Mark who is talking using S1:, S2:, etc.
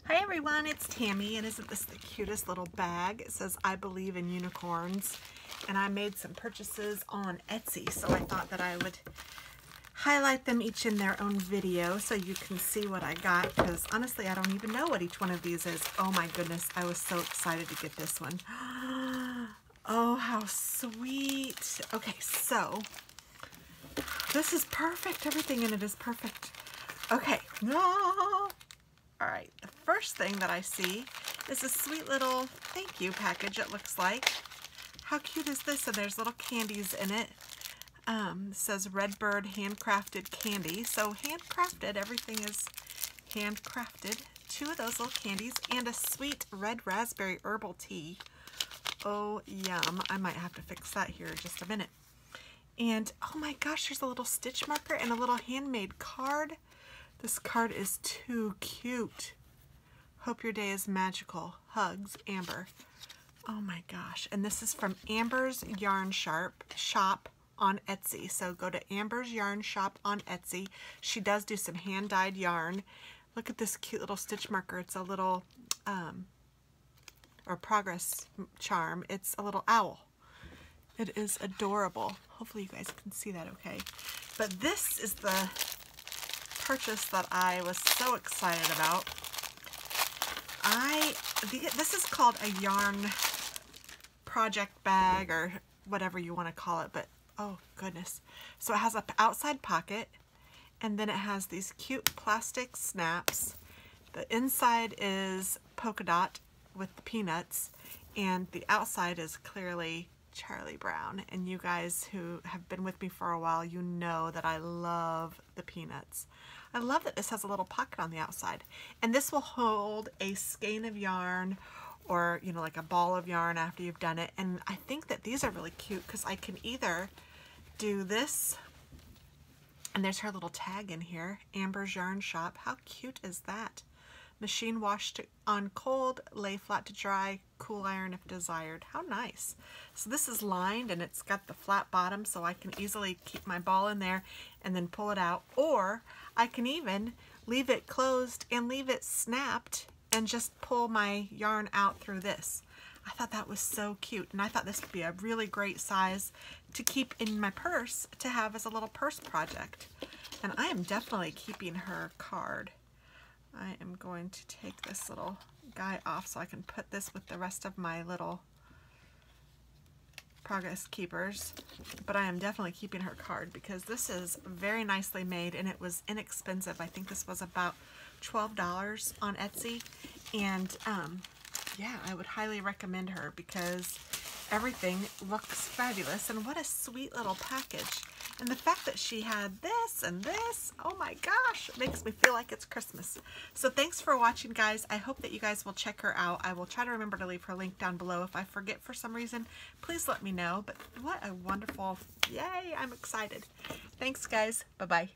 S1: Hi everyone, it's Tammy, and isn't this the cutest little bag? It says, I believe in unicorns, and I made some purchases on Etsy, so I thought that I would highlight them each in their own video so you can see what I got, because honestly, I don't even know what each one of these is. Oh my goodness, I was so excited to get this one. Oh, how sweet. Okay, so this is perfect. Everything in it is perfect. Okay, no. All right, the first thing that I see is a sweet little thank you package, it looks like. How cute is this? And there's little candies in it. It says Redbird handcrafted candy. So handcrafted, everything is handcrafted. 2 of those little candies and a sweet red raspberry herbal tea. Oh, yum. I might have to fix that here in just a minute. And oh my gosh, there's a little stitch marker and a little handmade card. This card is too cute. Hope your day is magical. Hugs, Amber. Oh my gosh. And this is from Amber's Yarn Shop on Etsy. So go to Amber's Yarn Shop on Etsy. She does do some hand-dyed yarn. Look at this cute little stitch marker. It's a little, or progress charm. It's a little owl. It is adorable. Hopefully you guys can see that okay. But this is the purchase that I was so excited about. This is called a yarn project bag or whatever you want to call it, but oh goodness. So it has an outside pocket, and then it has these cute plastic snaps. The inside is polka dot with the peanuts, and the outside is clearly Charlie Brown. And you guys who have been with me for a while, you know that I love the peanuts. I love that this has a little pocket on the outside, and this will hold a skein of yarn or, you know, like a ball of yarn after you've done it. And I think that these are really cute because I can either do this, and there's her little tag in here, Amber's Yarn Shop. How cute is that? Machine washed on cold, lay flat to dry, cool iron if desired. How nice. So this is lined and it's got the flat bottom, so I can easily keep my ball in there and then pull it out. Or I can even leave it closed and leave it snapped and just pull my yarn out through this. I thought that was so cute, and I thought this would be a really great size to keep in my purse to have as a little purse project. And I am definitely keeping her card. I am going to take this little guy off so I can put this with the rest of my little progress keepers, but I am definitely keeping her card because this is very nicely made and it was inexpensive. I think this was about $12 on Etsy, and yeah, I would highly recommend her because everything looks fabulous. And what a sweet little package. And the fact that she had this and this, oh my gosh, it makes me feel like it's Christmas. So thanks for watching, guys. I hope that you guys will check her out. I will try to remember to leave her link down below. If I forget for some reason, please let me know. But what a wonderful, yay, I'm excited. Thanks, guys. Bye-bye.